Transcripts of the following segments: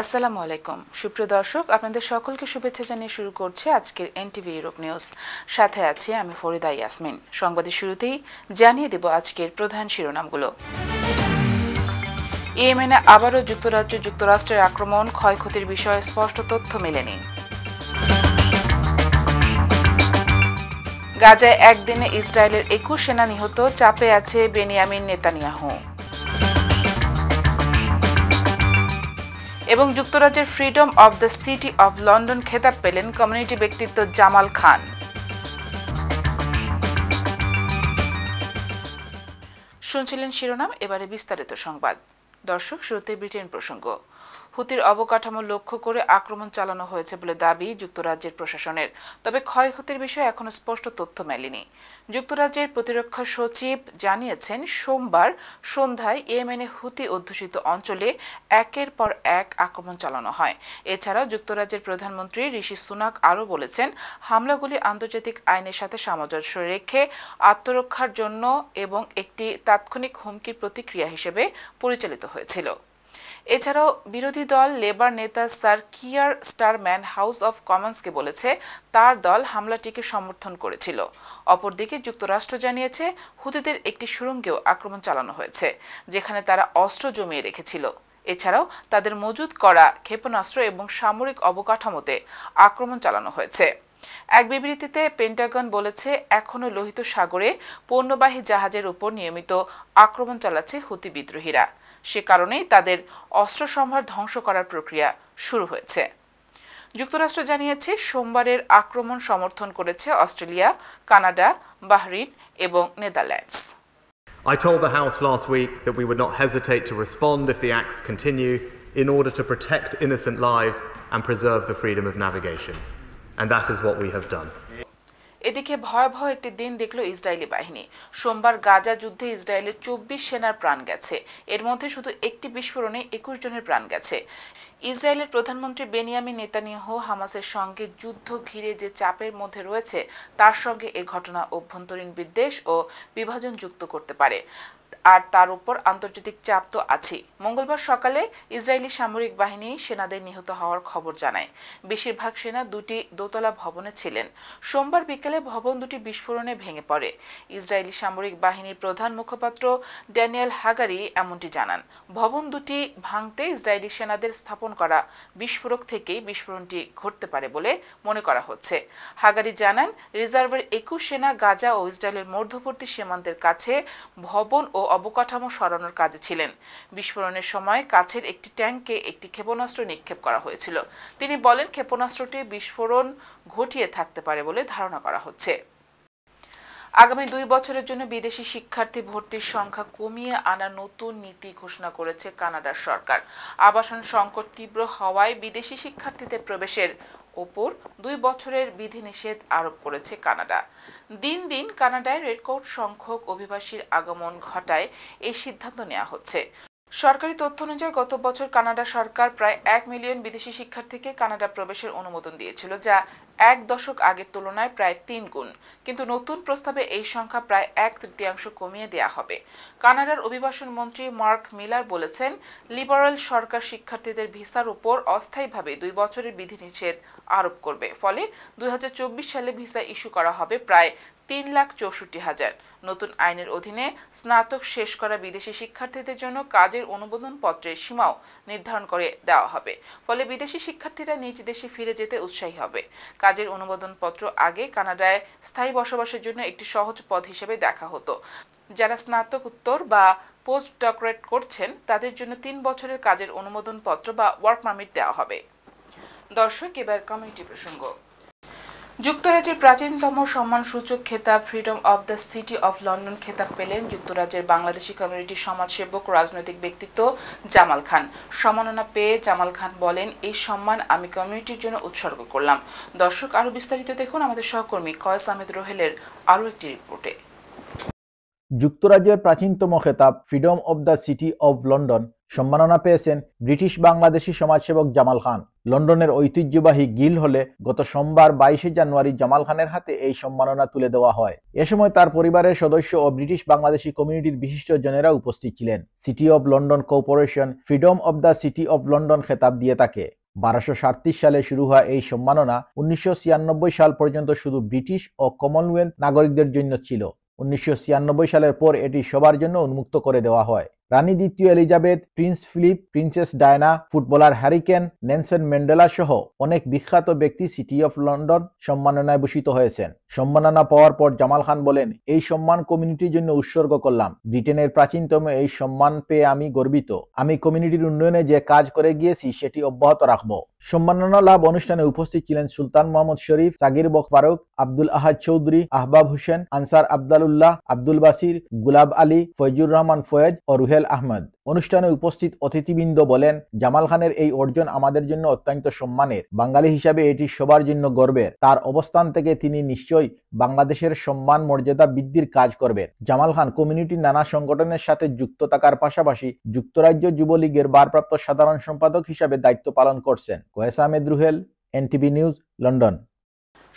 আসসালামু আলাইকুম সুপ্রিয় দর্শক, আপনাদের সকলকে শুভেচ্ছা জানিয়ে শুরু করছে আজকের এনটিভি ইউরোপ নিউজ। সাথে আছি আমি ফরিদা ইয়াসমিন। সংবাদের শুরুতেই জানিয়ে দেব আজকের প্রধান শিরোনামগুলো। ইয়েমেনে আবারও যুক্তরাষ্ট্রের আক্রমণ, ক্ষয়ক্ষতির বিষয়ে স্পষ্ট তথ্য মেলেনি। গাজায় একদিনে ইসরায়েলের 21 সেনা নিহত, চাপে আছে বেনিয়ামিন নেতানিয়াহু। এবং যুক্তরাজ্যের freedom of the city of London খেতাব পেলেন কমিউনিটি ব্যক্তিত্ব জামাল খান। শুনছিলেন শিরোনাম, এবারে বিস্তারিত সংবাদ। দর্শক, শুরুতে ব্রিটেন প্রসঙ্গ। হুতির অবকাঠামো লক্ষ্য করে আক্রমণ চালানো হয়েছে বলে দাবি যুক্তরাজ্যের প্রশাসনের, তবে ক্ষয়ক্ষতির বিষয়ে এখনো স্পষ্ট তথ্য মেলেনি। যুক্তরাজ্যের প্রতিরক্ষা সচিব জানিয়েছেন, সোমবার সন্ধ্যায় ইয়েমেনে হুতি অধ্যুষিত অঞ্চলে একের পর এক আক্রমণ চালানো হয়। এছাড়াও যুক্তরাজ্যের প্রধানমন্ত্রী ঋষি সুনাক আরও বলেছেন, হামলাগুলি আন্তর্জাতিক আইনের সাথে সামঞ্জস্য রেখে আত্মরক্ষার জন্য এবং একটি তাৎক্ষণিক হুমকির প্রতিক্রিয়া হিসেবে পরিচালিত হয়েছিল। এছাড়াও বিরোধী দল লেবার নেতা স্যার কিয়ার স্টারম্যান হাউস অব কমন্সকে বলেছে তার দল হামলাটিকে সমর্থন করেছিল। অপরদিকে যুক্তরাষ্ট্র জানিয়েছে, হুতিদের একটি সুড়ঙ্গেও আক্রমণ চালানো হয়েছে, যেখানে তারা অস্ত্র জমিয়ে রেখেছিল। এছাড়াও তাদের মজুত করা ক্ষেপণাস্ত্র এবং সামরিক অবকাঠামোতে আক্রমণ চালানো হয়েছে। এক বিবৃতিতে পেন্টাগন বলেছে, এখনও লোহিত সাগরে পণ্যবাহী জাহাজের উপর নিয়মিত আক্রমণ চালাচ্ছে হুতি বিদ্রোহীরা। সে কারণেই তাদের অস্ত্র সম্ভার ধ্বংস করার প্রক্রিয়া শুরু হয়েছে। যুক্তরাষ্ট্র জানিয়েছে, সোমবারের আক্রমণ সমর্থন করেছে অস্ট্রেলিয়া, কানাডা, বাহরিন এবং Netherlands. I told the House last week that we would not hesitate to respond if the acts continue in order to protect innocent lives and preserve the freedom of navigation. And that is what we have done. এদিকে ভয়াবহ একটি দিন দেখল Israeli বাহিনী। সোমবার গাজা যুদ্ধে ইসরায়েলের 24 সেনার প্রাণ গেছে। এর মধ্যে শুধু একটি বিস্ফোরণে 21 জনের প্রাণ গেছে। ইসরায়েলের প্রধানমন্ত্রী বেনিয়ামিন নেতানিয়াহু হামাসের সঙ্গে যুদ্ধ ঘিরে যে চাপের মধ্যে রয়েছে, তার সঙ্গে এ ঘটনা অভ্যন্তরীণ বিদ্বেষ ও বিভাজন যুক্ত করতে পারে। আর তার উপর আন্তর্জাতিক চাপ তো আছেই। মঙ্গলবার সকালে ইসরায়েলি সামরিক বাহিনী সেনাদের নিহত হওয়ার খবর জানায়। বেশিরভাগ সেনা দুটি দোতলা ভবনে ছিলেন। সোমবার বিকেলে ভবন দুটি বিস্ফোরণে ভেঙে পড়ে। ইসরায়েলি সামরিক বাহিনীর প্রধান মুখপাত্র ড্যানিয়েল হাগারি এমনটি জানান। ভবন দুটি ভাঙতে ইসরায়েলি সেনাদের স্থাপন করা বিস্ফোরক থেকেই বিস্ফোরণটি ঘটতে পারে বলে মনে করা হচ্ছে। হাগারি জানান, রিজার্ভের 21 সেনা গাজা ও ইসরায়েলের মধ্যবর্তী সীমান্তের কাছে ভবন ও অবকাঠামো সরানোর কাজে ছিলেন। বিস্ফোরণের সময় কাছের একটি ট্যাঙ্কে একটি ক্ষেপণাস্ত্র নিক্ষেপ করা হয়েছিল। তিনি বলেন, ক্ষেপণাস্ত্রটি বিস্ফোরণ ঘটিয়ে থাকতে পারে বলে ধারণা করা হচ্ছে। আগামী 2 বছরের জন্য বিদেশি শিক্ষার্থী ভর্তির সংখ্যা কমিয়ে আনার নতুন নীতি ঘোষণা করেছে কানাডার সরকার। আবাসন সংকট তীব্র হওয়ায় বিদেশি শিক্ষার্থীদের প্রবেশের ওপর 2 বছরের বিধিনিষেধ আরোপ করেছে কানাডা। দিন দিন কানাডায় রেকর্ড সংখ্যক অভিবাসীর আগমন ঘটায় এই সিদ্ধান্ত নেওয়া হচ্ছে। সরকারি তথ্য অনুযায়ী গত বছর কানাডা সরকার প্রায় 1 মিলিয়ন বিদেশি শিক্ষার্থীকে কানাডা প্রবেশের অনুমোদন দিয়েছিল, যা 1 দশক আগের তুলনায় প্রায় 3 গুণ। কিন্তু নতুন প্রস্তাবে এই সংখ্যা প্রায় 1/3 কমিয়ে দেওয়া হবে। কানাডার অভিবাসন মন্ত্রী মার্ক মিলার বলেছেন, লিবারেল সরকার শিক্ষার্থীদের ভিসার উপর অস্থায়ীভাবে 2 বছরের বিধিনিষেধ আরোপ করবে। ফলে 2024 সালে ভিসা ইস্যু করা হবে প্রায় 3,64,000। নতুন আইনের অধীনে স্নাতক শেষ করা বিদেশি শিক্ষার্থীদের জন্য কাজের অনুমোদন পত্রের সীমাও নির্ধারণ করে দেওয়া হবে। ফলে বিদেশি শিক্ষার্থীরা নিজ দেশে ফিরে যেতে উৎসাহী হবে। কাজের অনুমোদন পত্র আগে কানাডায় স্থায়ী বসবাসের জন্য একটি সহজ পথ হিসেবে দেখা হতো। যারা স্নাতকোত্তর বা পোস্ট ডক্টরেট করছেন, তাদের জন্য 3 বছরের কাজের অনুমোদন পত্র বা ওয়ার্ক পারমিট দেওয়া হবে। দর্শক, এবার কমিউনিটি প্রসঙ্গ। যুক্তরাজ্যের প্রাচীনতম সম্মানসূচক খেতাব freedom of the city of London খেতাব পেলেন যুক্তরাজ্যের বাংলাদেশি কমিউনিটির সমাজসেবক রাজনৈতিক ব্যক্তিত্ব জামাল খান। সম্মাননা পেয়ে জামাল খান বলেন, এই সম্মান আমি কমিউনিটির জন্য উৎসর্গ করলাম। দর্শক, আরও বিস্তারিত দেখুন আমাদের সহকর্মী কয়েস আহমেদ রোহেলের আরও একটি রিপোর্টে। যুক্তরাজ্যের প্রাচীনতম খেতাব freedom of the city of London সম্মাননা পেয়েছেন ব্রিটিশ বাংলাদেশি সমাজসেবক জামাল খান। লন্ডনের ঐতিহ্যবাহী গিল হলে গত সোমবার 22 জানুয়ারি জামাল খানের হাতে এই সম্মাননা তুলে দেওয়া হয়। এ সময় তার পরিবারের সদস্য ও ব্রিটিশ বাংলাদেশি কমিউনিটির বিশিষ্টজনেরা উপস্থিত ছিলেন। City of London corporation freedom of the city of London খেতাব দিয়ে থাকে। 1237 সালে শুরু হওয়া এই সম্মাননা 1996 সাল পর্যন্ত শুধু ব্রিটিশ ও কমনওয়েলথ নাগরিকদের জন্য ছিল। 1996 সালের পর এটি সবার জন্য উন্মুক্ত করে দেওয়া হয়। রানী দ্বিতীয় Elizabeth, prince Philip, princess Diana, footballer Harry Kane, Nelson Mandela সহ অনেক বিখ্যাত ব্যক্তি সিটি অফ লন্ডন সম্মাননায় ভূষিত হয়েছেন। সম্মাননা পাওয়ার পর জামাল খান বলেন, এই সম্মান কমিউনিটির জন্য উৎসর্গ করলাম। ব্রিটেনের প্রাচীনতম এই সম্মান পেয়ে আমি গর্বিত। আমি কমিউনিটির উন্নয়নে যে কাজ করে গিয়েছি সেটি অব্যাহত রাখব। সম্মাননা লাভ অনুষ্ঠানে উপস্থিত ছিলেন সুলতান মোহাম্মদ শরীফ, সাগির বখ ফারুক, আব্দুল আহাদ চৌধুরী, আহবাব হোসেন, আনসার আবদালুল্লাহ, আব্দুল বাসির, গুলাব আলী, ফয়জুর রহমান ফয়েজ ও রুহেল আহমদ। অনুষ্ঠানে উপস্থিত অতিথিবৃন্দ বলেন, জামাল খানের এই অর্জন আমাদের জন্য অত্যন্ত সম্মানের। বাঙালি হিসাবে এটি সবার জন্য গর্বের। তার অবস্থান থেকে তিনি নিশ্চয়ই বাংলাদেশের সম্মান মর্যাদা বৃদ্ধির কাজ করবেন। জামাল খান কমিউনিটির নানা সংগঠনের সাথে যুক্ত থাকার পাশাপাশি যুক্তরাজ্য যুবলীগের ভারপ্রাপ্ত সাধারণ সম্পাদক হিসাবে দায়িত্ব পালন করছেন। Koyes Ahmed Ruhel, NTV news, London.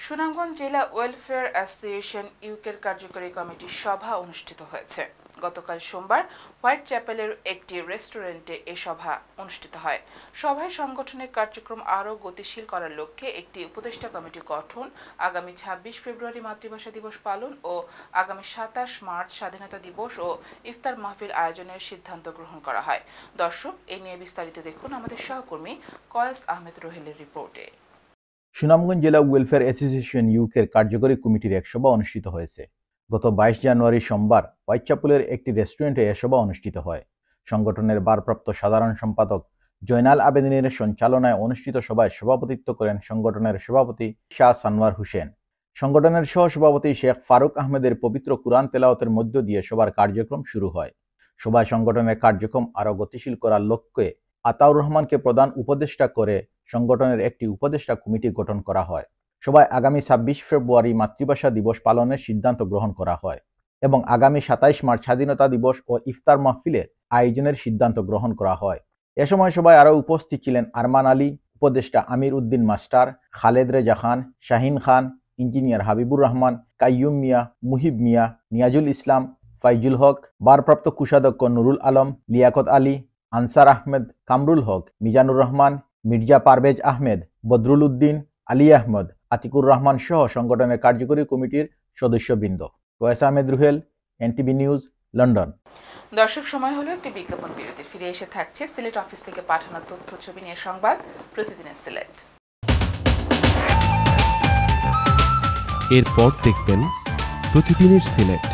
Sunamganj জেলা ওয়েলফেয়ার অ্যাসোসিয়েশন ইউকের কার্যকরী কমিটির সভা অনুষ্ঠিত হয়েছে। গতকাল সোমবার হোয়াইট চ্যাপেলের একটি রেস্টুরেন্টে এ সভা অনুষ্ঠিত হয়। সভায় সংগঠনের কার্যক্রম আরও গতিশীল করার লক্ষ্যে একটি উপদেষ্টা কমিটি গঠন, আগামী 26 ফেব্রুয়ারি মাতৃভাষা দিবস পালন ও আগামী 27 মার্চ স্বাধীনতা দিবস ও ইফতার মাহফিল আয়োজনের সিদ্ধান্ত গ্রহণ করা হয়। দর্শক, এ নিয়ে বিস্তারিত দেখুন আমাদের সহকর্মী কয়েস আহমেদ রোহেলের রিপোর্টে। সুনামগঞ্জ জেলা ওয়েলফেয়ার অ্যাসোসিয়েশন ইউকের কার্যকরী কমিটির এক সভা অনুষ্ঠিত হয়েছে। গত 22 জানুয়ারি সোমবার হোয়াইটচ্যাপেলের একটি রেস্টুরেন্টে এ সভা অনুষ্ঠিত হয়। সংগঠনের ভারপ্রাপ্ত সাধারণ সম্পাদক জয়নাল আবেদিনের সঞ্চালনায় অনুষ্ঠিত সভায় সভাপতিত্ব করেন সংগঠনের সভাপতি শাহ সানোয়ার হোসেন। সংগঠনের সহসভাপতি শেখ ফারুক আহমেদের পবিত্র কুরআন তেলাওয়াতের মধ্য দিয়ে সভার কার্যক্রম শুরু হয়। সভায় সংগঠনের কার্যক্রম আরও গতিশীল করার লক্ষ্যে আতাউর রহমানকে প্রধান উপদেষ্টা করে সংগঠনের একটি উপদেষ্টা কমিটি গঠন করা হয়। সভায় আগামী 26 ফেব্রুয়ারি মাতৃভাষা দিবস পালনের সিদ্ধান্ত গ্রহণ করা হয় এবং আগামী 27 মার্চ স্বাধীনতা দিবস ও ইফতার মাহফিলের আয়োজনের সিদ্ধান্ত গ্রহণ করা হয়। এ সময় সভায় আরও উপস্থিত ছিলেন আরমান আলী, উপদেষ্টা আমির উদ্দিন মাস্টার, খালেদ রেজা খান, শাহিন খান, ইঞ্জিনিয়ার হাবিবুর রহমান, কাইয়ুম মিয়া, মুহিব মিয়া, নিয়াজুল ইসলাম, ফাইজুল হক, ভারপ্রাপ্ত কোষাধ্যক্ষ নুরুল আলম, লিয়াকত আলী, আনসার আহমেদ, কামরুল হক, মিজানুর রহমান, মির্জা পারভেজ আহমেদ, বদরুল উদ্দিন, আলী আহমদ, আতিকুর রহমান সহ সংগঠনের কার্যকরী কমিটির সদস্যবৃন্দ। Koyes Ahmed Ruhel, NTV news, London. দর্শক, সময় হলো একটি বিজ্ঞাপন বিরতি। ফিরে এসে থাকছে সিলেট অফিস থেকে পাঠানো তথ্য ছবি নিয়ে সংবাদ প্রতিদিনের সিলেট। এরপর দেখবেন প্রতিদিনের সিলেট।